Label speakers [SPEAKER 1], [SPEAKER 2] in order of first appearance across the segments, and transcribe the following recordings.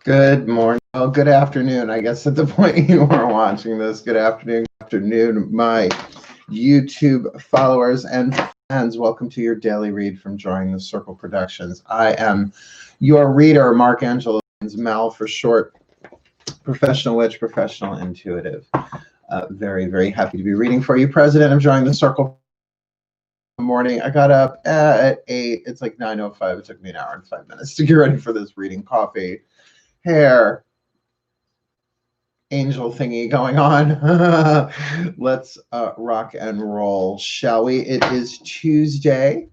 [SPEAKER 1] Good morning. Well, good afternoon. I guess at the point you are watching this, good afternoon, my YouTube followers and fans. Welcome to your daily read from Drawing the Circle Productions. I am your reader, Mark Angelo, Mal for short, professional witch, professional intuitive. Very, very happy to be reading for you. President of Drawing the Circle. Morning. I got up at 8. It's like 9:05. It took me an hour and 5 minutes to get ready for this reading. Coffee, hair, angel thingy going on. Let's rock and roll, shall we? It is Tuesday,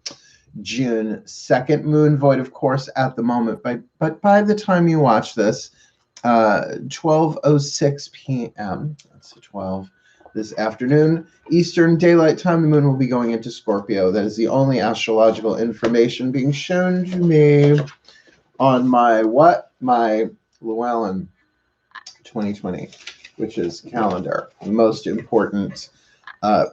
[SPEAKER 1] June 2nd. Moon void, of course, at the moment. But by the time you watch this, 12:06 p.m. That's 12 this afternoon, Eastern Daylight Time. The moon will be going into Scorpio. That is the only astrological information being shown to me on my my Llewellyn 2020, which is calendar. The most important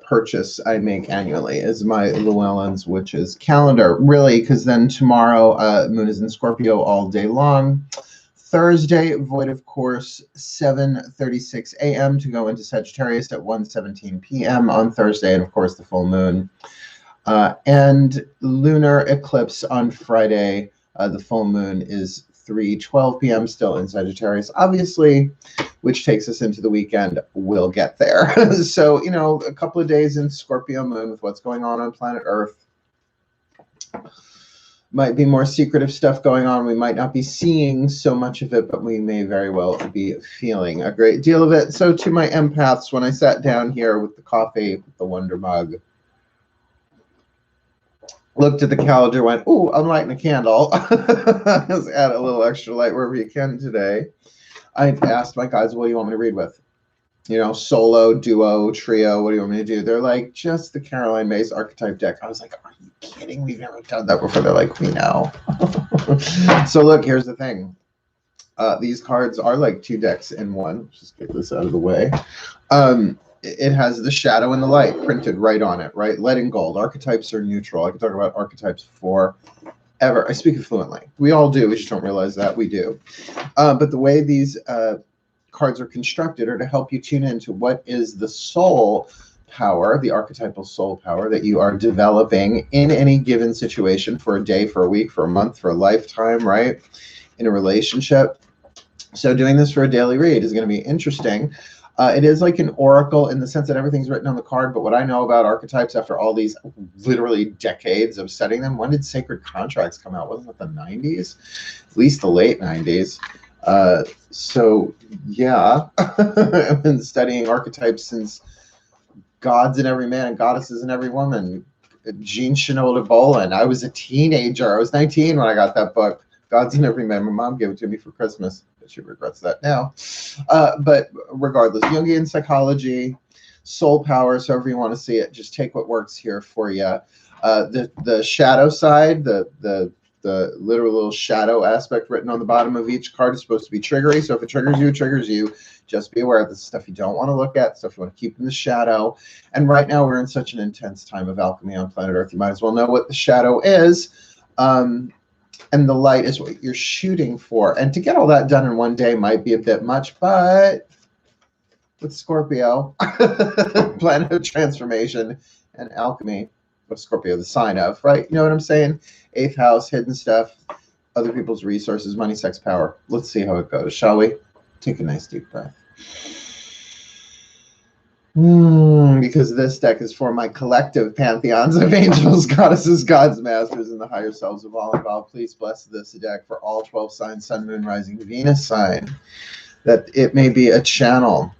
[SPEAKER 1] purchase I make annually is my Llewellyn's, which is calendar, really, because then tomorrow moon is in Scorpio all day long. Thursday, void, of course, 7:36 a.m. to go into Sagittarius at 1:17 p.m. on Thursday, and of course the full moon. And lunar eclipse on Friday. The full moon is 3:12 p.m. still in Sagittarius, obviously, which takes us into the weekend. We'll get there. So, you know, a couple of days in Scorpio moon with what's going on planet Earth. Might be more secretive stuff going on. We might not be seeing so much of it, but we may very well be feeling a great deal of it. So to my empaths, when I sat down here with the coffee, with the wonder mug, looked at the calendar, went, ooh, I'm lighting a candle. Just add a little extra light wherever you can today. I asked my guys, what do you want me to read with? You know, solo, duo, trio, what do you want me to do? They're like, just the Caroline Myss Archetype deck. I was like, are you kidding? We've never done that before. They're like, we know. So look, here's the thing. These cards are like 2 decks in one. Just get this out of the way. It has the shadow and the light printed right on it, right? Lead and gold. Archetypes are neutral. I could talk about archetypes forever. I speak it fluently. We all do. We just don't realize that we do. But the way these cards are constructed are to help you tune into what is the soul power, the archetypal soul power that you are developing in any given situation for a day, for a week, for a month, for a lifetime, right? In a relationship. So doing this for a daily read is going to be interesting. It is like an oracle in the sense that everything's written on the card, but what I know about archetypes after all these literally decades of studying them, when did Sacred Contracts come out? Wasn't it the 90s? At least the late 90s. So yeah, I've been studying archetypes since Gods in Every Man and Goddesses in Every Woman. Jean Shinoda Bolen. I was a teenager. I was 19 when I got that book, Gods in Every Man. My mom gave it to me for Christmas. She regrets that now. But regardless, Jungian psychology, soul power, so however you want to see it, just take what works here for you. The shadow side, the literal little shadow aspect written on the bottom of each card is supposed to be triggery. So if it triggers you, it triggers you. Just be aware of this stuff you don't want to look at, stuff you want to keep in the shadow. And right now we're in such an intense time of alchemy on planet Earth. You might as well know what the shadow is. And the light is what you're shooting for. And to get all that done in one day might be a bit much, but with Scorpio, planet of transformation and alchemy, what Scorpio, the sign of, right? You know what I'm saying? 8th house, hidden stuff, other people's resources, money, sex, power. Let's see how it goes, shall we? Take a nice deep breath. Because this deck is for my collective pantheons of angels, goddesses, gods, masters, and the higher selves of all involved. Please bless this deck for all 12 signs, sun, moon, rising, Venus sign, that it may be a channel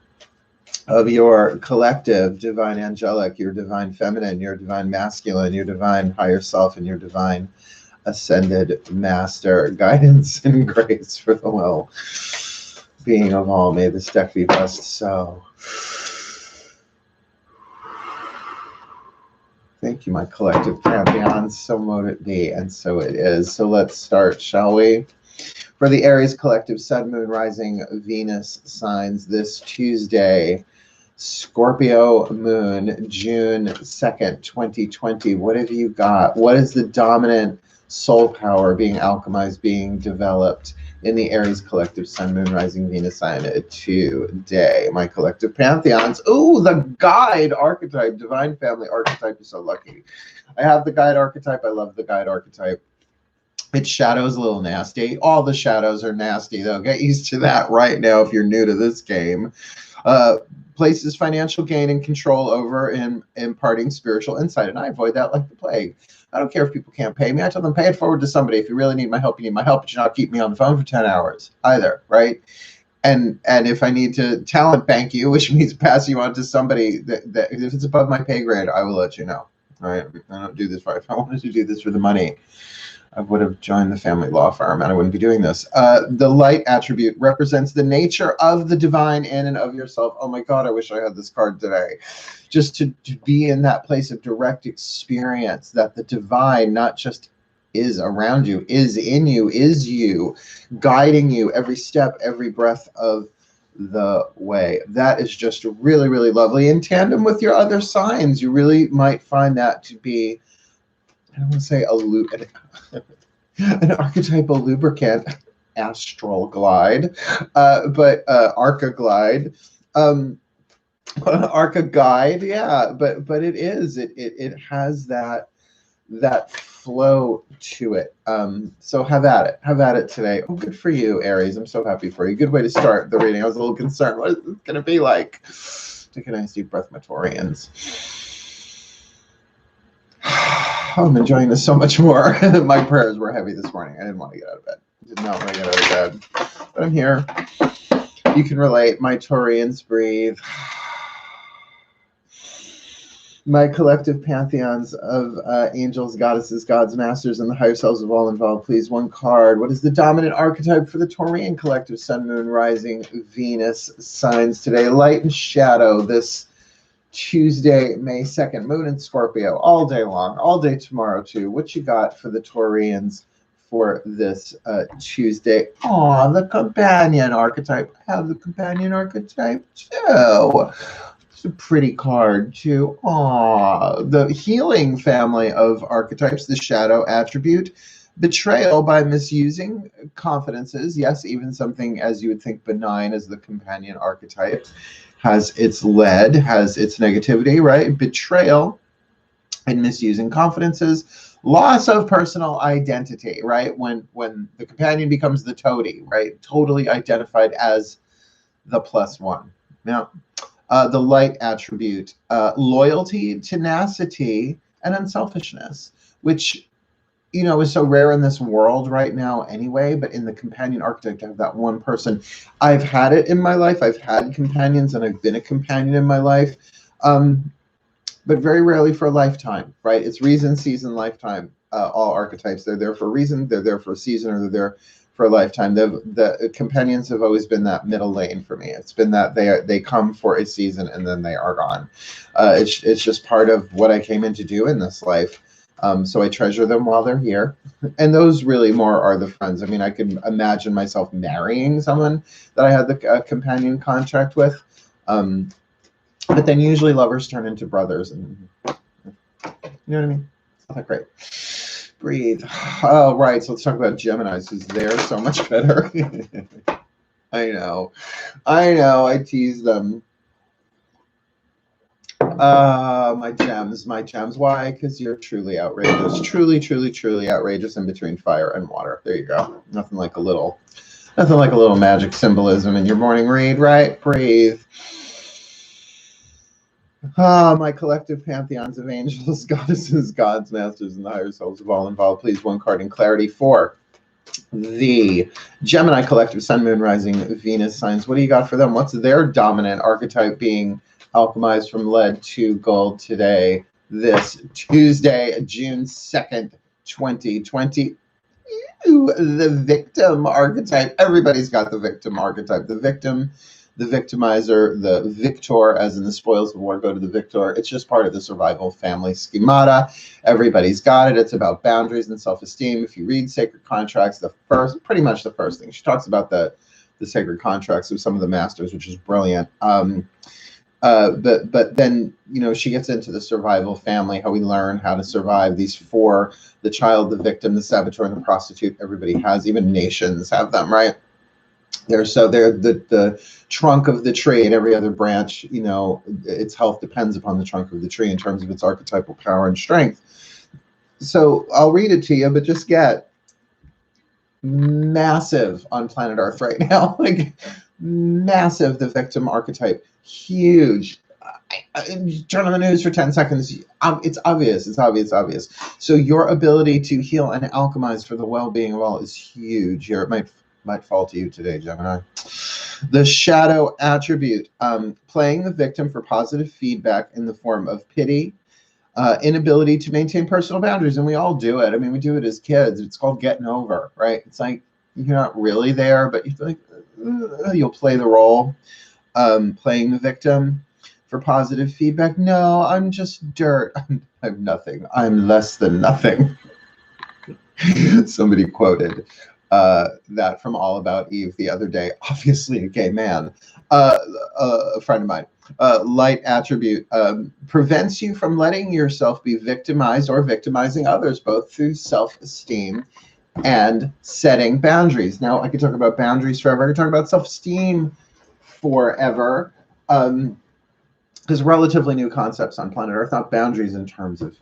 [SPEAKER 1] of your collective divine angelic, your divine feminine, your divine masculine, your divine higher self, and your divine ascended master, guidance and grace for the well-being of all. May this deck be blessed so. Thank you, my collective pantheon. So mote it be, and so it is. So let's start, shall we? For the Aries collective, sun, moon, rising, Venus signs this Tuesday, Scorpio moon, June 2nd, 2020. What have you got? What is the dominant soul power being alchemized, being developed in the Aries collective Sun, Moon, Rising, Venus sign today. My collective pantheons. Ooh, the guide archetype, divine family archetype is so lucky. I have the guide archetype. I love the guide archetype. Its shadow is a little nasty. All the shadows are nasty, though. Get used to that right now if you're new to this game. Places financial gain and control over in imparting spiritual insight, and I avoid that like the plague. I don't care if people can't pay me. I tell them, pay it forward to somebody. If you really need my help, you need my help, but you're not keep me on the phone for 10 hours either, right? And if I need to talent bank you, which means pass you on to somebody that if it's above my pay grade, I will let you know. All right, I don't do this for. If I wanted to do this for the money, I would have joined the family law firm and I wouldn't be doing this. The light attribute represents the nature of the divine in and of yourself. Oh my God, I wish I had this card today. Just to be in that place of direct experience that the divine not just is around you, is in you, is you, guiding you every step, every breath of the way. That is just really, really lovely. In tandem with your other signs, you really might find that to be, I don't want to say an archetypal lubricant, astral glide, but arca glide, arca guide, yeah. But it is it has that flow to it. So have at it today. Oh, good for you, Aries. I'm so happy for you. Good way to start the reading. I was a little concerned. What is this going to be like? Take a nice deep breath, my Taurians. I'm enjoying this so much more. My prayers were heavy this morning. I didn't want to get out of bed. I did not want to get out of bed. But I'm here. You can relate. My Taurians, breathe. My collective pantheons of angels, goddesses, gods, masters, and the higher selves of all involved. Please, one card. What is the dominant archetype for the Taurian collective Sun, Moon, Rising, Venus signs today? Light and shadow. This Tuesday, May 2nd, Moon in Scorpio, all day long, all day tomorrow too. What you got for the Taurians for this Tuesday? Oh, the companion archetype. I have the companion archetype too. It's a pretty card too. Oh, the healing family of archetypes, the shadow attribute. Betrayal by misusing confidences. Yes, even something as you would think benign as the companion archetype has its lead, has its negativity, right? Betrayal and misusing confidences, loss of personal identity, right? When the companion becomes the toady, right? Totally identified as the +1. Now, the light attribute, loyalty, tenacity, and unselfishness, which is so rare in this world right now anyway, but in the companion archetype to have that one person. I've had it in my life. I've had companions and I've been a companion in my life, but very rarely for a lifetime, right? It's reason, season, lifetime, all archetypes. They're there for a reason, they're there for a season, or they're there for a lifetime. The companions have always been that middle lane for me. It's been that they come for a season and then they are gone. It's just part of what I came in to do in this life. So I treasure them while they're here. And those really more are the friends. I mean, I can imagine myself marrying someone that I had the companion contract with. But then usually lovers turn into brothers. And you know what I mean? It's not that great. Breathe. Oh, right. So let's talk about Geminis, who's there so much better. I know. I tease them. My gems. Why? Because you're truly outrageous. Truly outrageous in between fire and water. There you go. Nothing like a little magic symbolism in your morning read, right? Breathe. My collective pantheons of angels, goddesses, gods, masters, and the higher selves of all involved. Please, one card in clarity for the Gemini collective, Sun, Moon, Rising, Venus signs. What do you got for them? What's their dominant archetype being alchemized from lead to gold today, this Tuesday, June 2nd, 2020? The victim archetype. Everybody's got the victim archetype. The victim, the victimizer, the victor, as in the spoils of war go to the victor. It's just part of the survival family schemata. Everybody's got it. It's about boundaries and self-esteem. If you read Sacred Contracts, pretty much the first thing, she talks about the sacred contracts of some of the masters, which is brilliant. But then, you know, she gets into the survival family, how we learn how to survive. These four: the child, the victim, the saboteur, and the prostitute. Everybody has, even nations have them, right? They're the trunk of the tree, and every other branch, you know, its health depends upon the trunk of the tree in terms of its archetypal power and strength. So I'll read it to you, but just get massive on planet Earth right now. Like massive, the victim archetype, huge. Turn on the news for 10 seconds. It's obvious. It's obvious. So your ability to heal and alchemize for the well-being of all is huge here. It might fall to you today, Gemini. The shadow attribute, playing the victim for positive feedback in the form of pity, inability to maintain personal boundaries, and we all do it. I mean, we do it as kids. It's called getting over, right? It's like you're not really there, but you feel like you'll play the role, playing the victim for positive feedback. No, I'm just dirt. I'm nothing. I'm less than nothing. Somebody quoted that from All About Eve the other day. Obviously a gay man, a friend of mine. Light attribute, prevents you from letting yourself be victimized or victimizing others, both through self-esteem and setting boundaries. Now, I could talk about boundaries forever. I could talk about self-esteem forever, because relatively new concepts on planet Earth, not boundaries in terms of,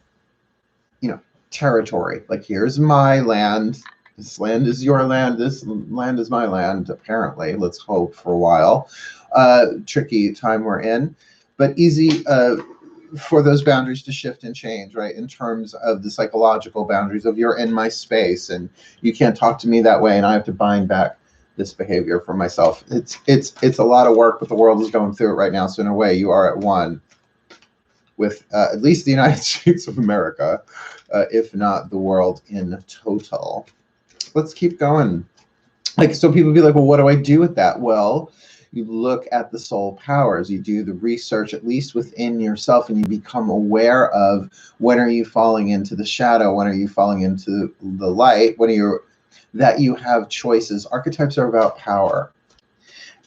[SPEAKER 1] you know, territory. Like, here's my land. This land is your land. This land is my land, apparently. Let's hope for a while. Tricky time we're in, but easy for those boundaries to shift and change, right? In terms of the psychological boundaries of you're in my space and you can't talk to me that way, and I have to bind back this behavior for myself. It's a lot of work, but the world is going through it right now. So in a way, you are at one with at least the United States of America, if not the world in total. Let's keep going. Like, so people be like, well, what do I do with that? Well, you look at the soul powers, you do the research, at least within yourself, and you become aware of when are you falling into the shadow, when are you falling into the light, when are you, that you have choices. Archetypes are about power,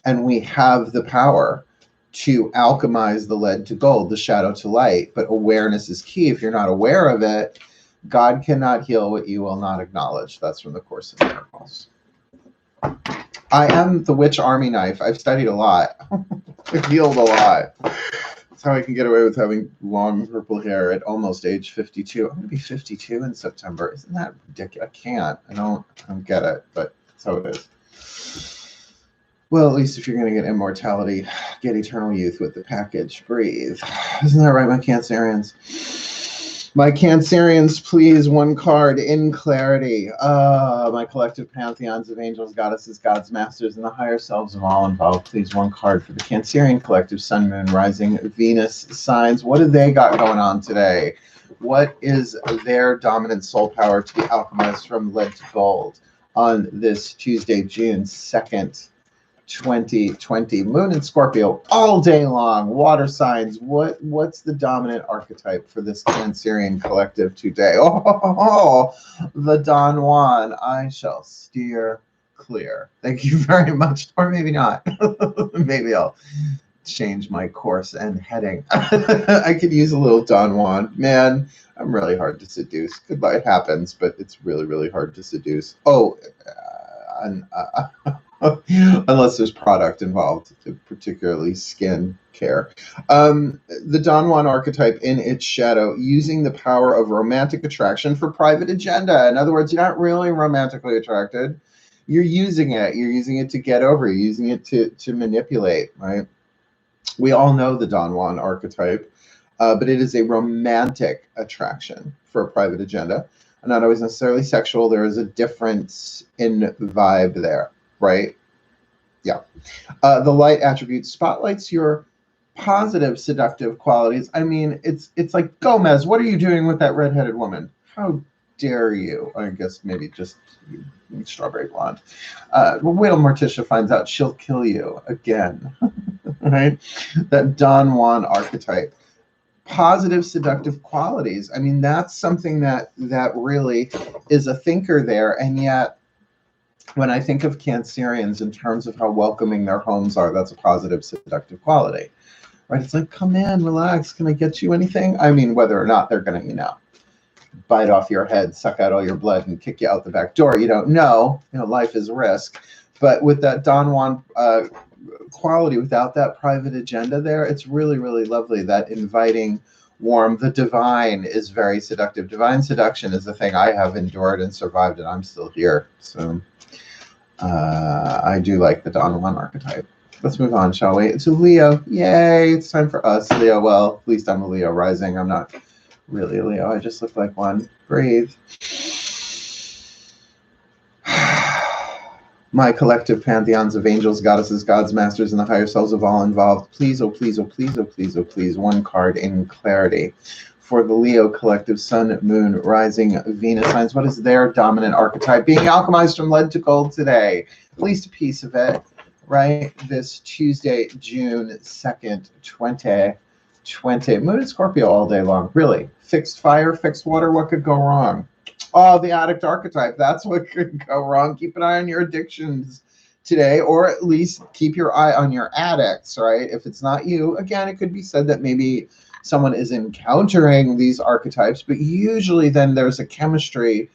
[SPEAKER 1] and we have the power to alchemize the lead to gold, the shadow to light, but awareness is key. If you're not aware of it, God cannot heal what you will not acknowledge. That's from the Course in Miracles. I am the witch army knife. I've studied a lot. I've healed a lot. That's how I can get away with having long purple hair at almost age 52. I'm going to be 52 in September. Isn't that ridiculous? I can't. I don't get it, but that's how it is. Well, at least if you're going to get immortality, get eternal youth with the package. Breathe. Isn't that right, my Cancerians? My Cancerians, please, one card in clarity. My collective pantheons of angels, goddesses, gods, masters, and the higher selves of all involved. Please, one card for the Cancerian collective, sun, moon, rising, Venus signs. What do they got going on today? What is their dominant soul power to be alchemized from lead to gold on this Tuesday, June 2nd, 2020? Moon and Scorpio all day long. Water signs. What's the dominant archetype for this Cancerian collective today? Oh, the Don Juan. I shall steer clear. Thank you very much. Or maybe not. Maybe I'll change my course and heading. I could use a little Don Juan. Man, I'm really hard to seduce. Goodbye, it happens, but it's really, really hard to seduce. Oh, unless there's product involved, particularly skin care. The Don Juan archetype in its shadow, using the power of romantic attraction for private agenda. In other words, you're not really romantically attracted. You're using it. You're using it to get over. You're using it to manipulate, right? We all know the Don Juan archetype, but it is a romantic attraction for a private agenda. Not always necessarily sexual. There is a difference in vibe there. Right? Yeah. The light attribute spotlights your positive seductive qualities. I mean, it's like, Gomez, what are you doing with that redheaded woman? How dare you? I guess maybe just strawberry blonde. Well, wait till Morticia finds out, she'll kill you again. Right? That Don Juan archetype. Positive seductive qualities. I mean, that's something that really is a thinker there, and yet when I think of Cancerians in terms of how welcoming their homes are, that's a positive seductive quality, right? It's like, come in, relax. Can I get you anything? I mean, whether or not they're going to, you know, bite off your head, suck out all your blood, and kick you out the back door. You don't know. You know, life is a risk. But with that Don Juan quality, without that private agenda there, it's really, really lovely. That inviting, warm, the divine is very seductive. Divine seduction is the thing I have endured and survived, and I'm still here. So I do like the Don Juan archetype. Let's move on, shall we? To Leo. Yay, it's time for us, Leo. Well, at least I'm a Leo rising. I'm not really a Leo. I just look like one. Breathe. My collective pantheons of angels, goddesses, gods, masters, and the higher selves of all involved. Please, oh please, oh please, oh please, oh please, one card in clarity. For the Leo collective, sun, moon, rising, Venus signs, what is their dominant archetype? Being alchemized from lead to gold today. At least a piece of it, right? This Tuesday, June 2nd, 2020. Moon and Scorpio all day long. Really? Fixed fire, fixed water, what could go wrong? Oh, the addict archetype. That's what could go wrong. Keep an eye on your addictions today, or at least keep your eye on your addicts, right? If it's not you, again, it could be said that maybe someone is encountering these archetypes, but usually then there's a chemistry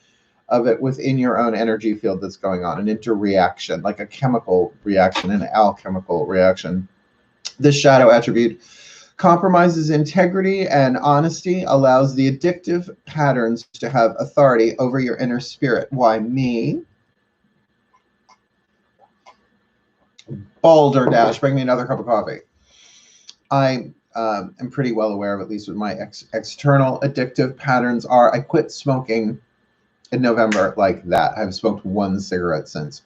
[SPEAKER 1] of it within your own energy field that's going on, an interreaction, like a chemical reaction, an alchemical reaction. This shadow attribute compromises integrity and honesty, allows the addictive patterns to have authority over your inner spirit. Why me? Boulder Dash, bring me another cup of coffee. I am pretty well aware of, at least what my external addictive patterns are. I quit smoking in November like that. I've smoked one cigarette since.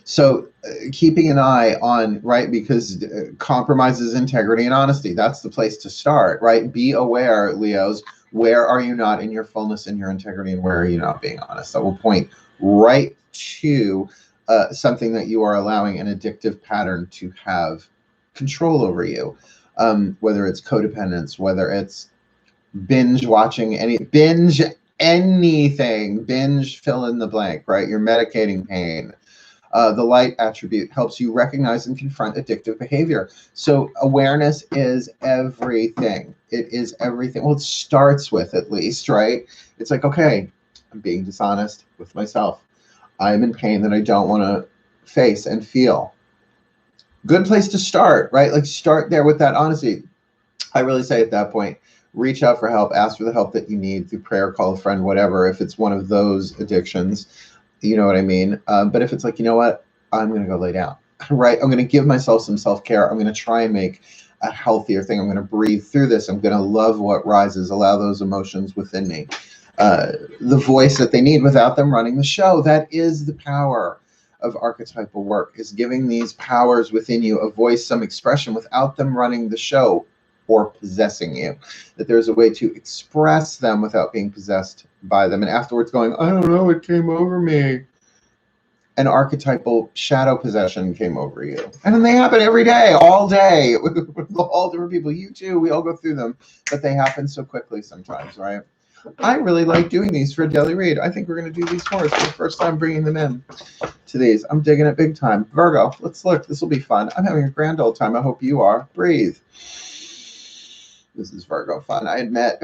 [SPEAKER 1] So keeping an eye on, right, because compromises integrity and honesty. That's the place to start, right? Be aware, Leos, where are you not in your fullness and your integrity, and where are you not being honest? That will point right to something that you are allowing an addictive pattern to have control over you, whether it's codependence, whether it's binge watching, anything, binge fill in the blank, right? You're medicating pain. The light attribute helps you recognize and confront addictive behavior. So awareness is everything. It is everything. Well, it starts with, at least, right? It's like, okay, I'm being dishonest with myself. I'm in pain that I don't want to face and feel. Good place to start, right? Like, start there with that honesty. I really say at that point, reach out for help, ask for the help that you need through prayer, call a friend, whatever, if it's one of those addictions. You know what I mean? But if it's like, you know what, I'm going to go lay down, right? I'm going to give myself some self-care. I'm going to try and make a healthier thing. I'm going to breathe through this. I'm going to love what rises, allow those emotions within me. The voice that they need without them running the show. That is the power of archetypal work, is giving these powers within you a voice, some expression without them running the show or possessing you. That there's a way to express them without being possessed by them, and afterwards going, I don't know, it came over me. An archetypal shadow possession came over you. And then they happen every day, all day, with all different people. You too, we all go through them, but they happen so quickly sometimes, right? I really like doing these for a daily read. I think we're going to do these more. It's the first time bringing them in to these. I'm digging it big time. Virgo, let's look. This will be fun. I'm having a grand old time. I hope you are. Breathe. This is Virgo fun, I admit.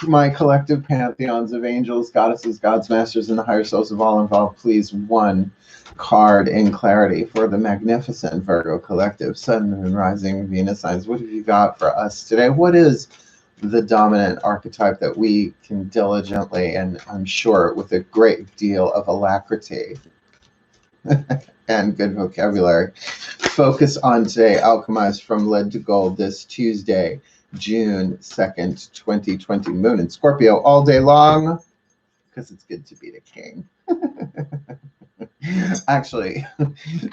[SPEAKER 1] My collective pantheons of angels, goddesses, gods, masters, and the higher selves of all involved, please, one card in clarity for the magnificent Virgo collective, sun, moon, rising, Venus signs. What have you got for us today? What is the dominant archetype that we can diligently, and I'm sure with a great deal of alacrity and good vocabulary, focus on today? Alchemize from lead to gold this Tuesday, June 2nd, 2020. Moon in Scorpio all day long, because it's good to be the king. Actually,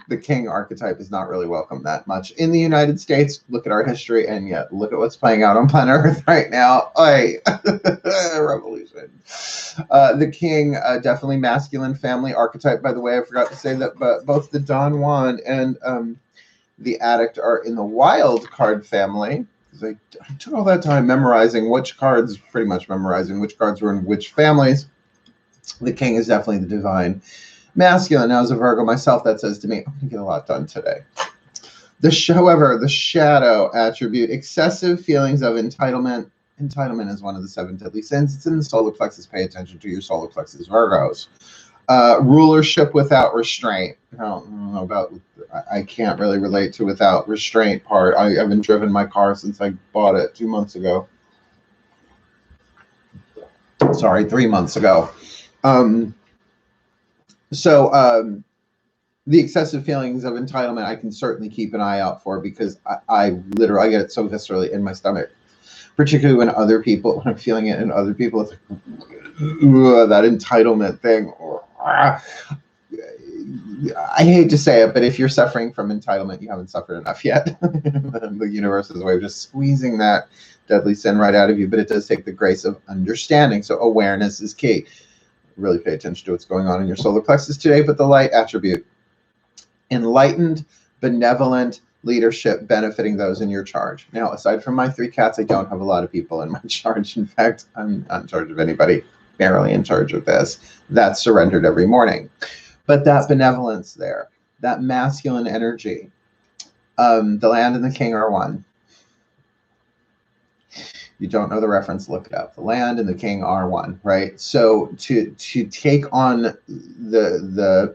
[SPEAKER 1] the king archetype is not really welcome that much in the United States. Look at our history, and yet look at what's playing out on planet Earth right now. Oy. Revolution. The king, definitely masculine family archetype. By the way, I forgot to say that, but both the Don Juan and the addict are in the wild card family. I took all that time memorizing which cards, pretty much memorizing which cards were in which families. The king is definitely the divine masculine. Now, as a Virgo myself, that says to me, I'm going to get a lot done today. However, the shadow attribute, excessive feelings of entitlement. Entitlement is one of the 7 deadly sins. It's in the solar plexus. Pay attention to your solar plexus, Virgos. Rulership without restraint. I don't know about, I can't really relate to without restraint part. I haven't driven my car since I bought it 2 months ago. Sorry, 3 months ago. The excessive feelings of entitlement, I can certainly keep an eye out for, because I literally, I get it so viscerally in my stomach, particularly when other people, when I'm feeling it in other people, it's like, that entitlement thing. I hate to say it, but if you're suffering from entitlement, you haven't suffered enough yet. The universe is a way of just squeezing that deadly sin right out of you, but it does take the grace of understanding. So awareness is key. Really pay attention to what's going on in your solar plexus today. But the light attribute, enlightened, benevolent leadership, benefiting those in your charge. Now, aside from my 3 cats, I don't have a lot of people in my charge. In fact, I'm not in charge of anybody, barely in charge of this. That's surrendered every morning. But that benevolence there, that masculine energy, the land and the king are one. You don't know the reference, look it up. The land and the king are one, right? So to take on the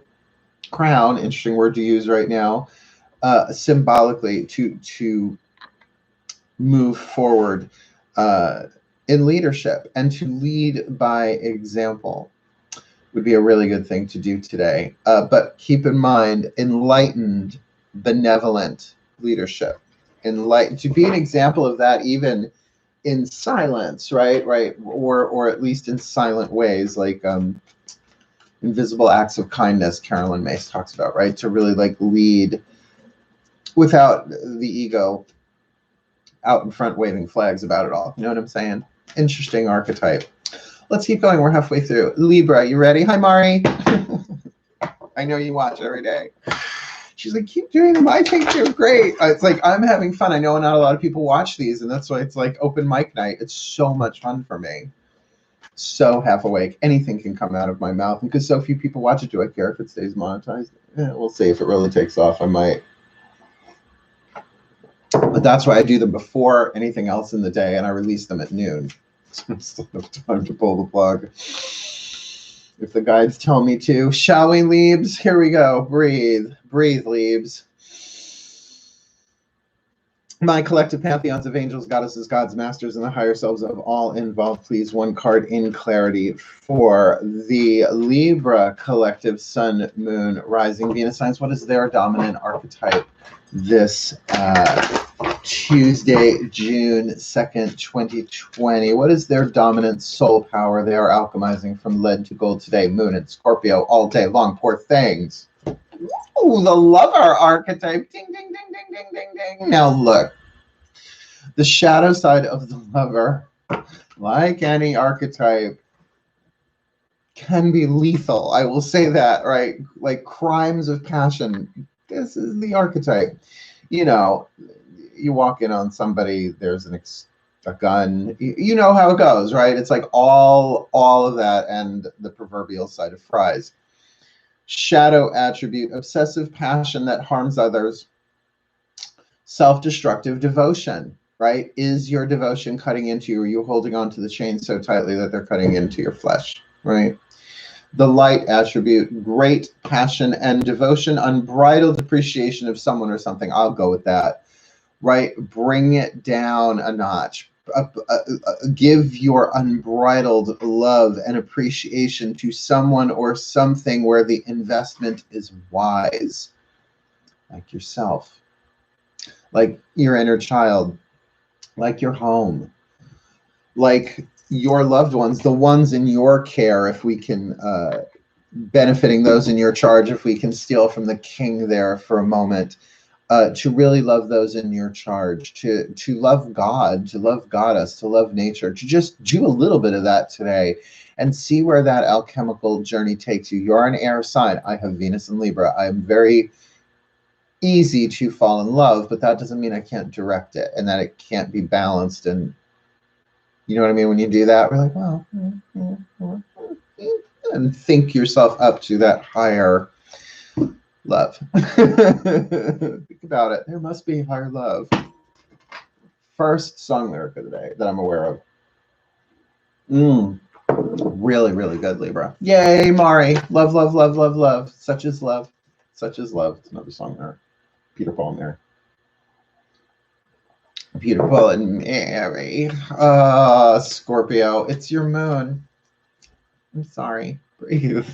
[SPEAKER 1] crown, interesting word to use right now, symbolically to move forward in leadership and to lead by example would be a really good thing to do today. But keep in mind, enlightened, benevolent leadership. Enlightened, to be an example of that even in silence, right? Or at least in silent ways, like invisible acts of kindness, Caroline Myss talks about, right? To really like lead without the ego out in front waving flags about it all. You know what I'm saying? Interesting archetype. Let's keep going. We're halfway through. Libra, you ready? Hi, Mari. I know you watch every day. She's like, keep doing them. I think they're great. It's like, I'm having fun. I know not a lot of people watch these, and that's why it's like open mic night. It's so much fun for me. So half awake. Anything can come out of my mouth. And because so few people watch it, do I care if it stays monetized? We'll see. If it really takes off, I might. But that's why I do them before anything else in the day, and I release them at noon. So it's enough time to pull the plug. If the guides tell me to. Shall we, Leaves? Here we go. Breathe. Breathe, Leaves. My collective pantheons of angels, goddesses, gods, masters, and the higher selves of all involved, please, 1 card in clarity for the Libra collective sun, moon, rising, Venus signs. What is their dominant archetype this Tuesday, June 2nd, 2020? What is their dominant soul power? They are alchemizing from lead to gold today. Moon and Scorpio all day long. Poor things. Ooh, the lover archetype. Ding, ding, ding, ding, ding, ding, ding. Now look, the shadow side of the lover, like any archetype, can be lethal. I will say that, right? Like crimes of passion. This is the archetype. You know, you walk in on somebody, there's a gun. You know how it goes, right? It's like all of that and the proverbial side of fries. Shadow attribute, obsessive passion that harms others, self-destructive devotion, right? Is your devotion cutting into you? Are you holding on to the chain so tightly that they're cutting into your flesh, right? The light attribute, great passion and devotion, unbridled appreciation of someone or something. I'll go with that, right? Bring it down a notch. Give your unbridled love and appreciation to someone or something where the investment is wise, like yourself, like your inner child, like your home, like your loved ones, the ones in your care, if we can, benefiting those in your charge, if we can steal from the king there for a moment, to really love those in your charge, to love God, to love Goddess, to love nature, to just do a little bit of that today and see where that alchemical journey takes you. You're an air sign. I have Venus and Libra. I'm very easy to fall in love, but that doesn't mean I can't direct it and that it can't be balanced. And you know what I mean? When you do that, we're like, well, and think yourself up to that higher Love. Think about it. There must be higher love. First song lyric of the day that I'm aware of. Really, really good, Libra. Yay, Mari. Love, love, love, love, love. Such is love. Such is love. It's another song there. Peter, Paul, and Mary. Peter, Paul, and Mary. Scorpio. It's your moon. I'm sorry. Breathe.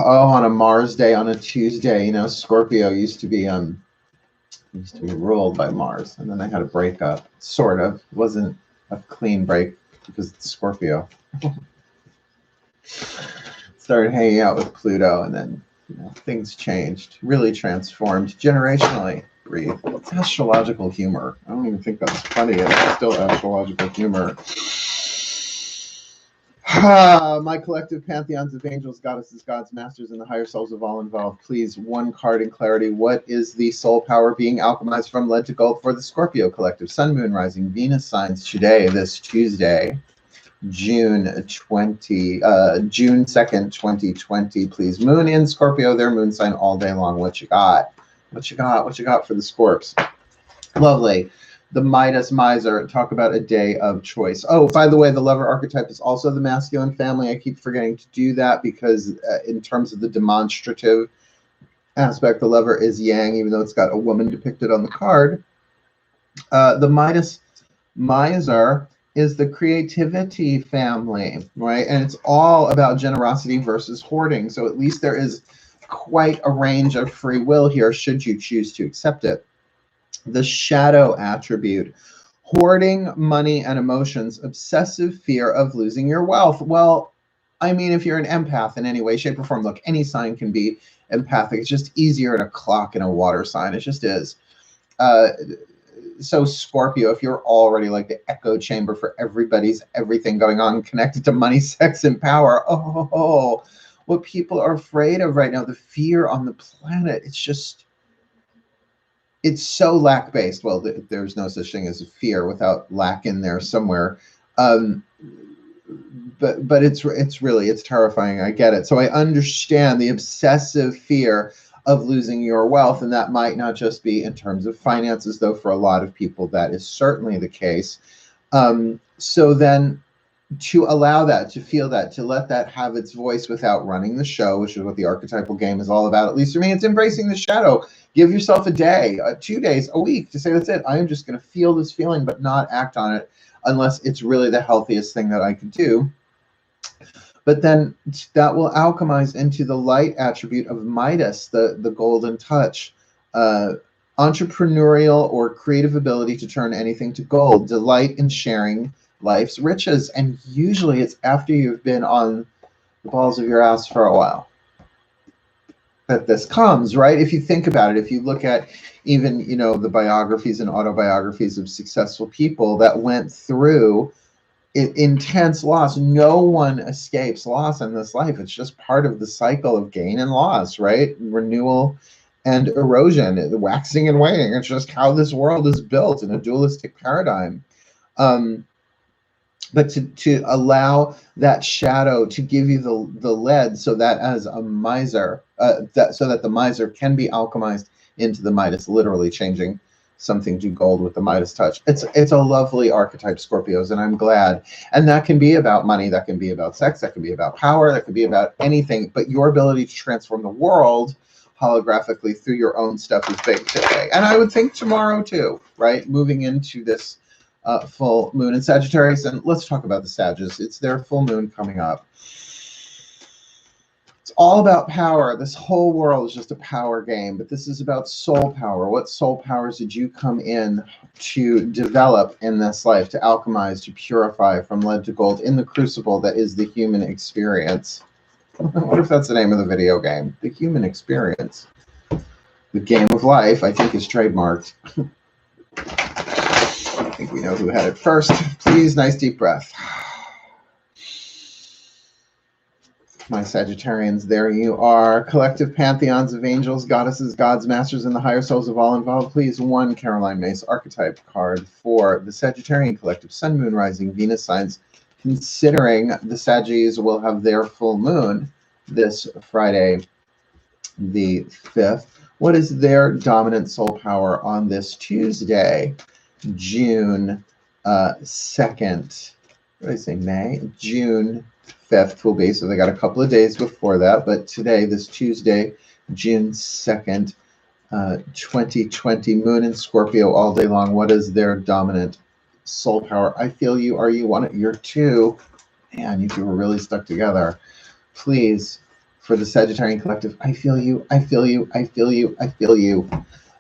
[SPEAKER 1] Oh, on a Mars day, on a Tuesday, you know, Scorpio used to be ruled by Mars, and then they had a breakup. Sort of. It wasn't a clean break because it's Scorpio. Started hanging out with Pluto, and then, you know, things changed. Really transformed generationally. Breathe. It's astrological humor. I don't even think that's funny. It's still astrological humor. My collective pantheons of angels, goddesses, gods, masters, and the higher selves of all involved. Please, one card in clarity. What is the soul power being alchemized from lead to gold for the Scorpio collective? Sun, moon, rising, Venus signs today, this Tuesday, June 2nd, 2020. Please, moon in Scorpio, their moon sign all day long. What you got? What you got? What you got for the Scorps? Lovely. The Midas Miser, talk about a day of choice. Oh, by the way, the lover archetype is also the masculine family. I keep forgetting to do that because in terms of the demonstrative aspect, the lover is yang, even though it's got a woman depicted on the card. The Midas Miser is the creativity family, right? And it's all about generosity versus hoarding. So at least there is quite a range of free will here, should you choose to accept it. The shadow attribute, hoarding money and emotions, obsessive fear of losing your wealth. Well, I mean, if you're an empath in any way, shape, or form, look, any sign can be empathic. It's just easier in a clock and a water sign. It just is. So Scorpio, if you're already like the echo chamber for everybody's everything going on connected to money, sex, and power, oh, what people are afraid of right now, the fear on the planet, it's just... it's so lack-based. Well, there's no such thing as a fear without lack in there somewhere. But it's terrifying. I get it. So I understand the obsessive fear of losing your wealth, and that might not just be in terms of finances, though for a lot of people that is certainly the case. So then to allow that, to feel that, to let that have its voice without running the show, which is what the archetypal game is all about, at least for me, it's embracing the shadow. Give yourself a day, 2 days, a week to say, that's it. I am just going to feel this feeling, but not act on it unless it's really the healthiest thing that I could do. But then that will alchemize into the light attribute of Midas, the golden touch. Entrepreneurial or creative ability to turn anything to gold, delight in sharing life's riches. And usually it's after you've been on the balls of your ass for a while that this comes, right? If you think about it, if you look at even, you know, the biographies and autobiographies of successful people that went through intense loss, no one escapes loss in this life. It's just part of the cycle of gain and loss, right? Renewal and erosion, waxing and waning. It's just how this world is built in a dualistic paradigm. But to allow that shadow to give you the lead, so that as a miser, so that the miser can be alchemized into the Midas, literally changing something to gold with the Midas touch. It's a lovely archetype, Scorpios, and I'm glad. And that can be about money, that can be about sex, that can be about power, that can be about anything. But your ability to transform the world holographically through your own stuff is big today. And I would think tomorrow too, right? Moving into this full moon in Sagittarius, and let's talk about the Sagittarius. It's their full moon coming up. It's all about power. This whole world is just a power game, but this is about soul power. What soul powers did you come in to develop in this life, to alchemize, to purify from lead to gold in the crucible that is the human experience? What if that's the name of the video game? The human experience. The game of life, I think, is trademarked. I think we know who had it first. Please, nice deep breath. My Sagittarians, there you are. Collective pantheons of angels, goddesses, gods, masters, and the higher souls of all involved. Please, one Caroline Myss Archetype card for the Sagittarian collective, Sun, Moon, Rising, Venus signs. Considering the Saggies will have their full moon this Friday, the 5th. What is their dominant soul power on this Tuesday, June 2nd? What did I say, May? June 5th will be, so they got a couple of days before that, but today, this Tuesday, June 2nd, 2020, Moon in Scorpio all day long. What is their dominant soul power? I feel you. Are you one? You're two. Man, you two were really stuck together. Please, for the Sagittarian Collective, I feel you. I feel you. I feel you. I feel you.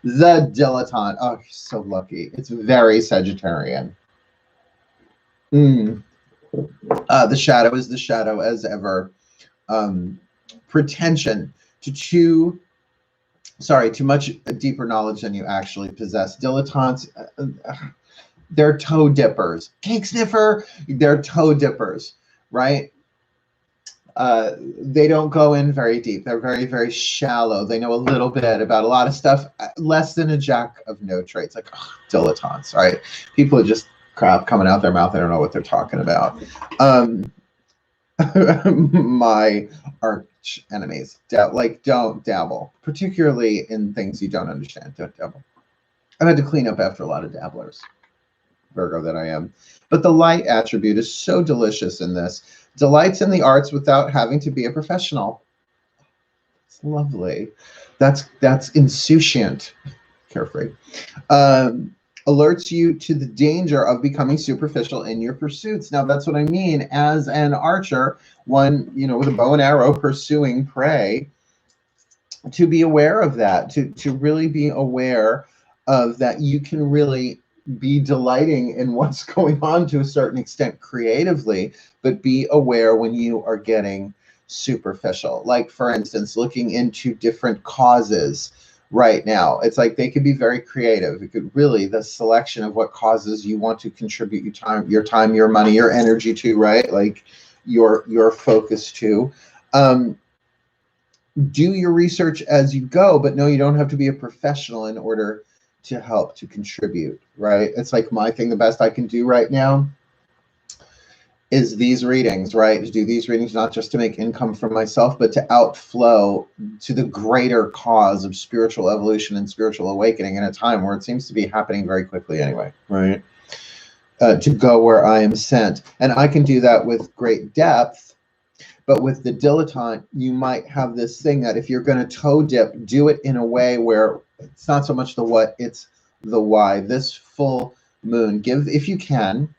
[SPEAKER 1] The Dilettante. Oh, you're so lucky. It's very Sagittarian. The shadow is the shadow as ever. Pretension to much deeper knowledge than you actually possess. Dilettantes, they're toe dippers. Cake sniffer, they're toe dippers, right? They don't go in very deep. They're very, very shallow. They know a little bit about a lot of stuff, less than a jack of no trades. Like dilettantes, right? People are just crap coming out their mouth. They don't know what they're talking about. My arch enemies, don't dabble, particularly in things you don't understand. Don't dabble. I've had to clean up after a lot of dabblers, Virgo that I am. But the light attribute is so delicious in this. Delights in the arts without having to be a professional. It's lovely. That's insouciant. Carefree. Alerts you to the danger of becoming superficial in your pursuits. Now, that's what I mean. As an archer, one, with a bow and arrow pursuing prey, to be aware of that, to really be aware of that. You can really be delighting in what's going on to a certain extent creatively, but be aware when you are getting superficial. Like, for instance, looking into different causes. Right now, it's like they could be very creative. It could really, the selection of what causes you want to contribute your time, your money, your energy to, right? Like your focus to. Do your research as you go, but no, you don't have to be a professional in order to help to contribute, right? It's like my thing, the best I can do right now is these readings, right? To do these readings, not just to make income for myself, but to outflow to the greater cause of spiritual evolution and spiritual awakening in a time where it seems to be happening very quickly anyway, right? To go where I am sent. And I can do that with great depth, but with the dilettante, you might have this thing that if you're going to toe dip, do it in a way where it's not so much the what, it's the why. This full moon, if you can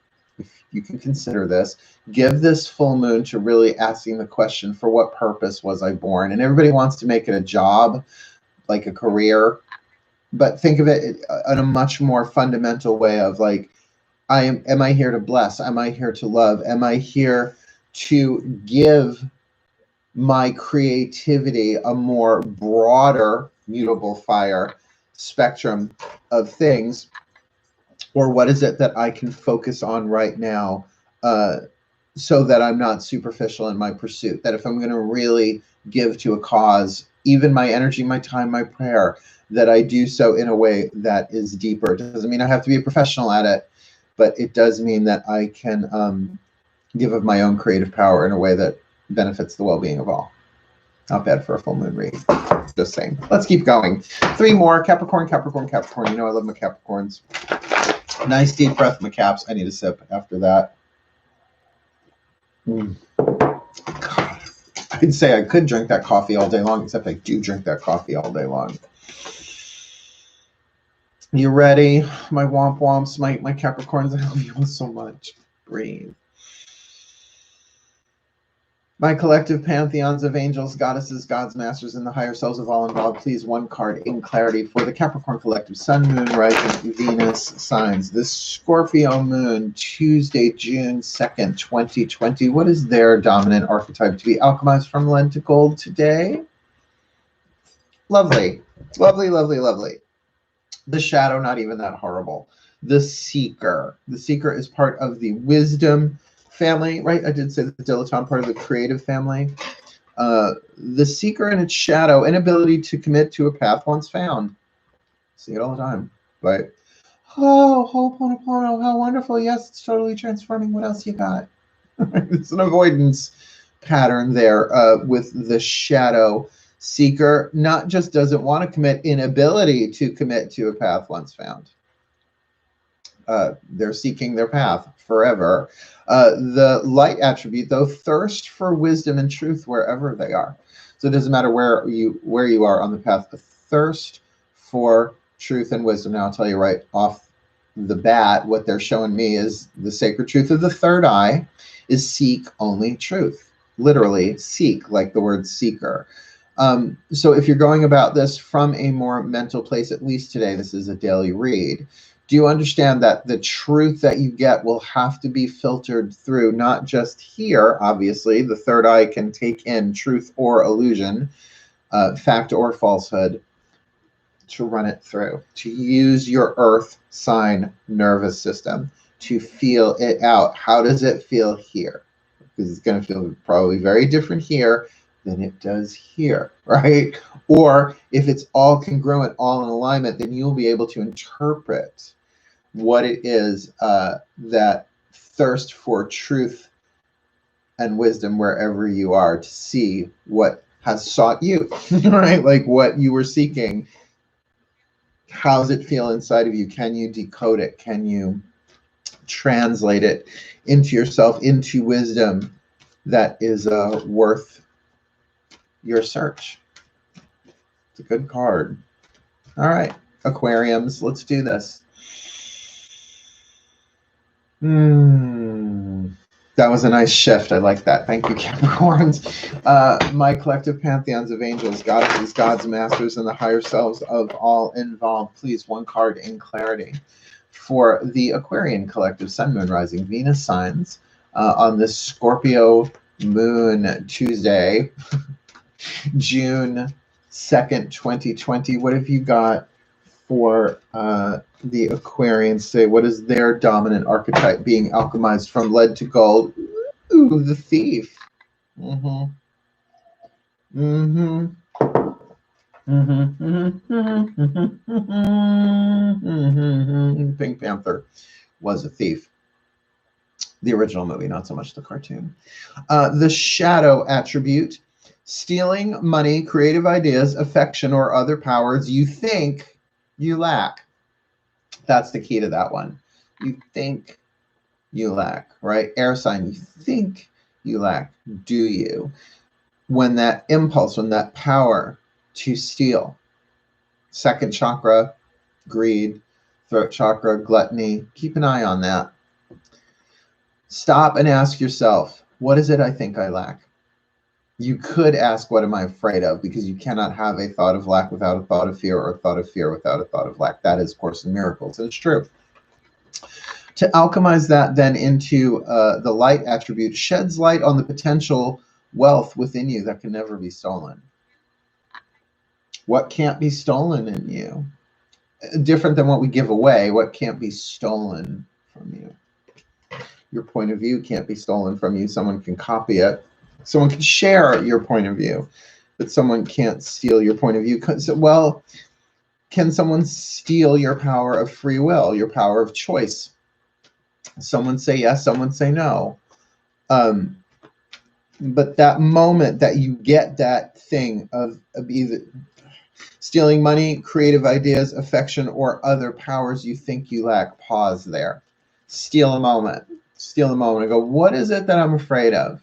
[SPEAKER 1] consider this, give this full moon to really asking the question, for what purpose was I born? And everybody wants to make it a job, like a career, but think of it in a much more fundamental way of like, am I here to bless? Am I here to love? Am I here to give my creativity a more broader, mutable fire spectrum of things? Or what is it that I can focus on right now so that I'm not superficial in my pursuit? That if I'm going to really give to a cause, even my energy, my time, my prayer, that I do so in a way that is deeper. It doesn't mean I have to be a professional at it, but it does mean that I can give of my own creative power in a way that benefits the well-being of all. Not bad for a full moon read. Just saying. Let's keep going. 3 more. Capricorn, Capricorn, Capricorn. You know I love my Capricorns. Nice deep breath, my caps. I need a sip after that. God, I'd say I could drink that coffee all day long, except I do drink that coffee all day long. You ready? My womp womps, my Capricorns, I love you all so much. Breathe. My collective pantheons of angels, goddesses, gods, masters, and the higher selves of all involved, please one card in clarity for the Capricorn collective Sun, Moon, Rising, Venus signs. This Scorpio moon, Tuesday, June 2nd, 2020. What is their dominant archetype to be alchemized from lead to gold today? Lovely. Lovely, lovely, lovely. The shadow, not even that horrible. The seeker. The seeker is part of the wisdom family, right? I did say the dilettante, part of the creative family. The seeker and its shadow, inability to commit to a path once found. See it all the time, right? Oh, Ho'oponopono, how wonderful. Yes, it's totally transforming. What else you got? It's an avoidance pattern there with the shadow seeker. Not just doesn't want to commit, inability to commit to a path once found. They're seeking their path forever. The light attribute, though, thirst for wisdom and truth wherever they are. So it doesn't matter where you are on the path, but thirst for truth and wisdom. Now I'll tell you right off the bat, what they're showing me is the sacred truth of the third eye is seek only truth. Literally seek, like the word seeker. So if you're going about this from a more mental place, at least today, this is a daily read. Do you understand that the truth that you get will have to be filtered through, not just here, obviously, the third eye can take in truth or illusion, fact or falsehood, to run it through, to use your earth sign nervous system to feel it out. How does it feel here? Because it's going to feel probably very different here than it does here, right? Or if it's all congruent, all in alignment, then you'll be able to interpret what it is that thirst for truth and wisdom wherever you are, to see what has sought you, right? Like what you were seeking. How's it feel inside of you? Can you decode it? Can you translate it into yourself, into wisdom that is worth your search? It's a good card. All right, Aquariums, let's do this. That was a nice shift. I like that. Thank you, Capricorns. My collective pantheons of angels, goddesses, gods, masters, and the higher selves of all involved. Please, one card in clarity for the Aquarian collective, Sun, Moon, Rising, Venus signs on this Scorpio moon Tuesday, June 2nd, 2020. What have you got for the Aquarians today? What is their dominant archetype being alchemized from lead to gold? Ooh, the Thief. Pink Panther was a thief. The original movie, not so much the cartoon. The shadow attribute, stealing money, creative ideas, affection, or other powers you think you lack. That's the key to that one. You think you lack, right? Air sign, you think you lack. Do you? When that impulse, when that power to steal, second chakra, greed, throat chakra, gluttony, keep an eye on that. Stop and ask yourself, what is it I think I lack? You could ask, what am I afraid of? Because you cannot have a thought of lack without a thought of fear, or a thought of fear without a thought of lack. That is Course in Miracles, and it's true. To alchemize that then into the light attribute, sheds light on the potential wealth within you that can never be stolen. What can't be stolen in you? Different than what we give away. What can't be stolen from you? Your point of view can't be stolen from you. Someone can copy it. Someone can share your point of view, but someone can't steal your point of view. Well, can someone steal your power of free will, your power of choice? Someone say yes, someone say no. But that moment that you get that thing of either stealing money, creative ideas, affection, or other powers you think you lack, pause there. Steal a moment. Steal a moment and go, what is it that I'm afraid of?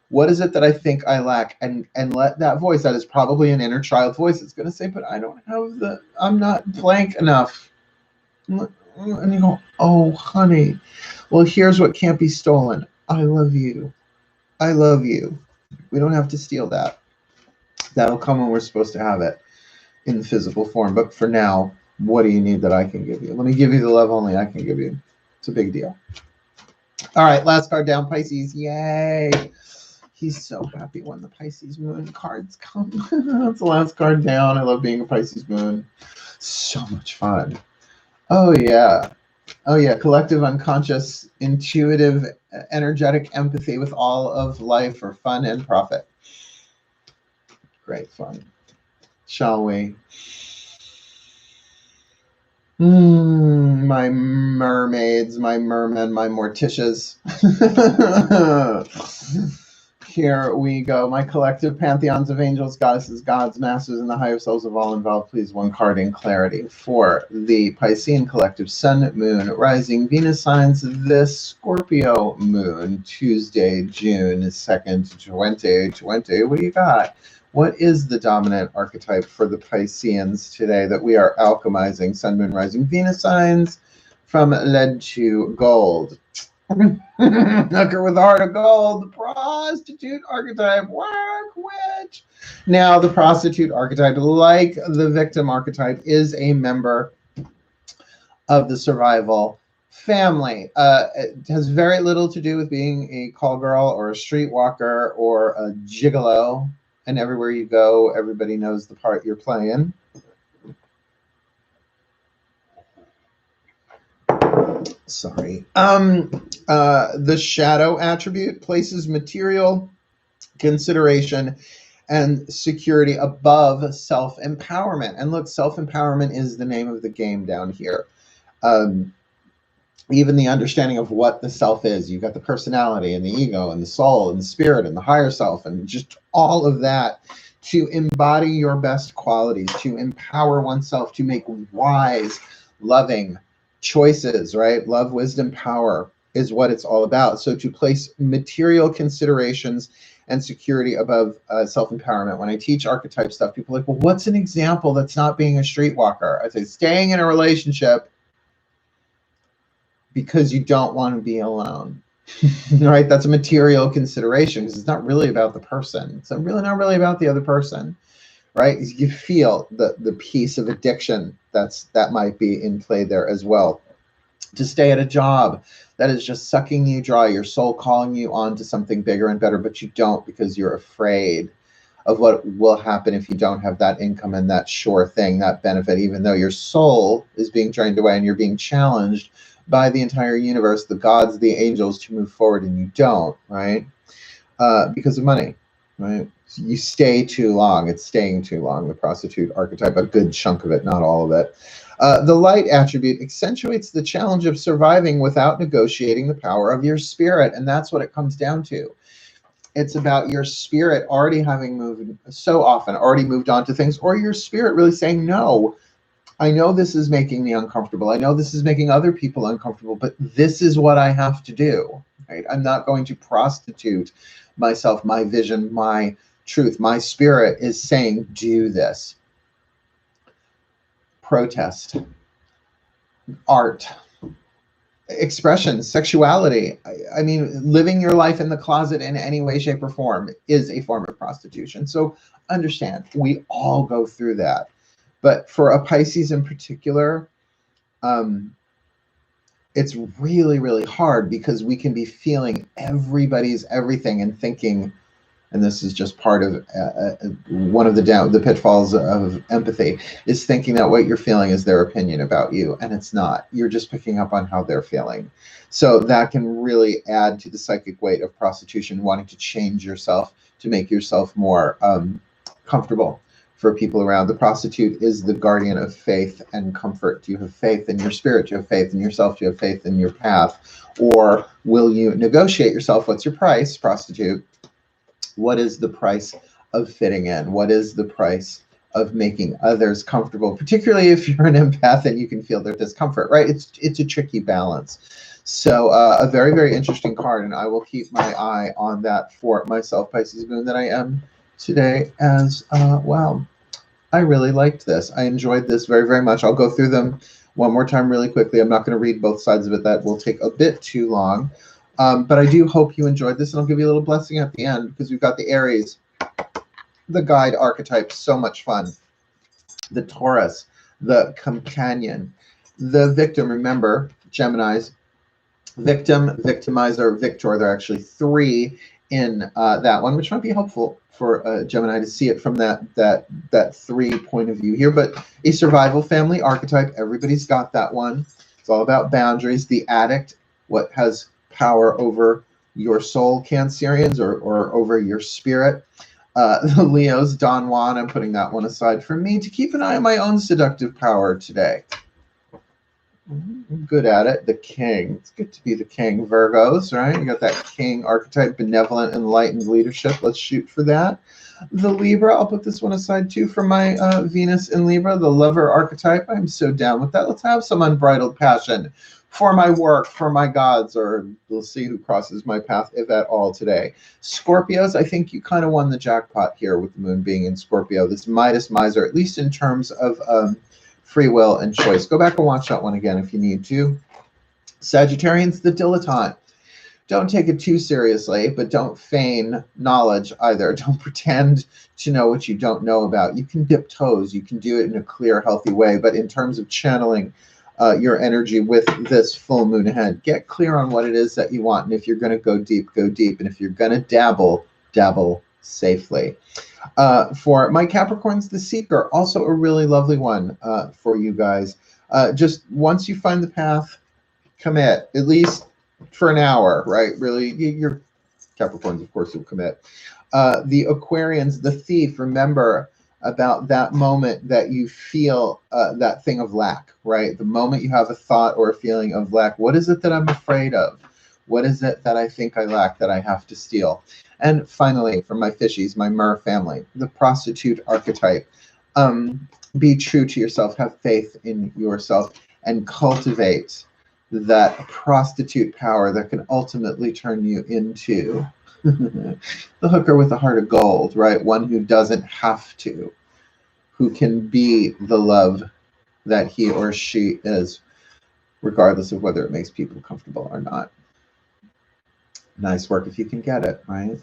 [SPEAKER 1] What is it that I think I lack? And let that voice, that is probably an inner child voice, it's going to say, but I don't have I'm not blank enough. And you go, oh, honey, well, here's what can't be stolen. I love you. I love you. We don't have to steal that. That'll come when we're supposed to have it in the physical form. But for now, what do you need that I can give you? Let me give you the love only I can give you. It's a big deal. All right, last card down, Pisces. Yay. He's so happy when the Pisces moon cards come. That's the last card down. I love being a Pisces moon. So much fun. Oh, yeah. Oh, yeah. Collective, unconscious, intuitive, energetic empathy with all of life for fun and profit. Great fun. Shall we? My mermaids, my mermen, my morticias. Here we go. My collective pantheons of angels, goddesses, gods, masters, and the higher selves of all involved. Please, one card in clarity for the Piscean collective, Sun, Moon, Rising, Venus signs this Scorpio moon, Tuesday, June 2nd, 2020. What do you got? What is the dominant archetype for the Pisceans today that we are alchemizing? Sun, Moon, Rising, Venus signs from lead to gold. Hooker with a heart of gold, the prostitute archetype, work witch. Now, the prostitute archetype, like the victim archetype, is a member of the survival family. It has very little to do with being a call girl or a streetwalker or a gigolo. And everywhere you go, everybody knows the part you're playing. Sorry. The shadow attribute places material consideration and security above self-empowerment. And look, self-empowerment is the name of the game down here. Even the understanding of what the self is. You've got the personality and the ego and the soul and the spirit and the higher self and just all of that to embody your best qualities, to empower oneself, to make wise, loving choices, right? Love, wisdom, power is what it's all about. So to place material considerations and security above self-empowerment. When I teach archetype stuff, people are like, well, what's an example that's not being a streetwalker? I say, staying in a relationship because you don't want to be alone, right? That's a material consideration because it's not really about the person. It's really not really about the other person, right? You feel the piece of addiction that might be in play there as well. To stay at a job that is just sucking you dry, your soul calling you on to something bigger and better, but you don't because you're afraid of what will happen if you don't have that income and that sure thing, that benefit, even though your soul is being drained away and you're being challenged by the entire universe, the gods, the angels, to move forward, and you don't, right? Because of money, right? You stay too long. It's staying too long, the prostitute archetype, a good chunk of it, not all of it. The light attribute accentuates the challenge of surviving without negotiating the power of your spirit, and that's what it comes down to. It's about your spirit already having moved so often, already moved on to things, or your spirit really saying, no, I know this is making me uncomfortable. I know this is making other people uncomfortable, but this is what I have to do, right? I'm not going to prostitute myself, my vision, my truth. My spirit is saying, do this. Protest, art, expression, sexuality. I mean, living your life in the closet in any way, shape, or form is a form of prostitution. So understand, we all go through that. But for a Pisces in particular, it's really, really hard because we can be feeling everybody's everything and thinking, and this is just part of one of the pitfalls of empathy, is thinking that what you're feeling is their opinion about you, and it's not. You're just picking up on how they're feeling. So that can really add to the psychic weight of prostitution, wanting to change yourself to make yourself more comfortable for people around. The prostitute is the guardian of faith and comfort. Do you have faith in your spirit? Do you have faith in yourself? Do you have faith in your path? Or will you negotiate yourself? What's your price, prostitute? What is the price of fitting in? What is the price of making others comfortable? Particularly if you're an empath and you can feel their discomfort, right? It's a tricky balance. So a very, very interesting card, and I will keep my eye on that for myself, Pisces moon, that I am today as well. I really liked this. I enjoyed this very, very much. I'll go through them one more time really quickly. I'm not going to read both sides of it. That will take a bit too long. But I do hope you enjoyed this, and I'll give you a little blessing at the end because we've got the Aries, the guide archetype, so much fun. The Taurus, the companion, the victim. Remember, Geminis, victim, victimizer, victor. There are actually three in that one, which might be helpful for Gemini to see it from that three point of view here. But a survival family archetype, everybody's got that one. It's all about boundaries. The addict, what has power over your soul, Cancerians, or over your spirit. The Leos, Don Juan, I'm putting that one aside for me to keep an eye on my own seductive power today. I'm good at it. The king. It's good to be the king. Virgos, right? You got that king archetype, benevolent, enlightened leadership. Let's shoot for that. The Libra, I'll put this one aside too for my Venus in Libra, the lover archetype. I'm so down with that. Let's have some unbridled passion for my work, for my gods, or we'll see who crosses my path, if at all, today. Scorpios, I think you kind of won the jackpot here with the moon being in Scorpio. This Midas miser, at least in terms of free will and choice. Go back and watch that one again if you need to. Sagittarians, the dilettante. Don't take it too seriously, but don't feign knowledge either. Don't pretend to know what you don't know about. You can dip toes. You can do it in a clear, healthy way. But in terms of channeling your energy with this full moon ahead, get clear on what it is that you want. And if you're going to go deep, go deep. And if you're going to dabble, dabble safely. For my Capricorns, the Seeker, also a really lovely one for you guys. Just once you find the path, commit, at least for an hour, right? Really, your Capricorns, of course, will commit. The Aquarians, the Thief, remember about that moment that you feel that thing of lack, right? The moment you have a thought or a feeling of lack, what is it that I'm afraid of? What is it that I think I lack that I have to steal? And finally, for my fishies, my Mer family, the prostitute archetype. Be true to yourself, have faith in yourself, and cultivate that prostitute power that can ultimately turn you into the hooker with a heart of gold, right? One who doesn't have to, who can be the love that he or she is, regardless of whether it makes people comfortable or not. Nice work if you can get it, right?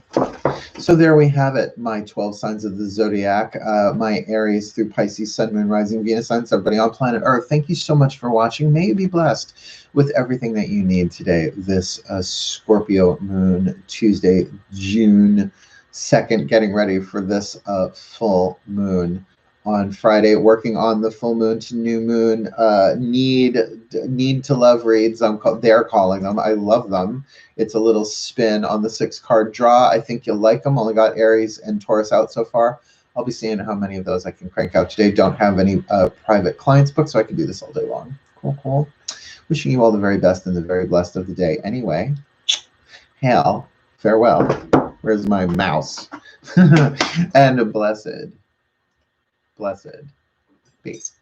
[SPEAKER 1] So there we have it, my 12 signs of the zodiac, my Aries through Pisces, Sun, Moon, Rising, Venus signs, everybody on planet Earth. Thank you so much for watching. May you be blessed with everything that you need today, this Scorpio moon, Tuesday, June 2nd, getting ready for this full moon on Friday, working on the full moon to new moon need to love reads. They're calling them. I love them. It's a little spin on the 6-card draw. I think you'll like them. Only got Aries and Taurus out so far. I'll be seeing how many of those I can crank out today. Don't have any private clients booked, so I can do this all day long. Cool, cool. Wishing you all the very best and the very blessed of the day. Anyway, hail, farewell. Where's my mouse? And blessed peace.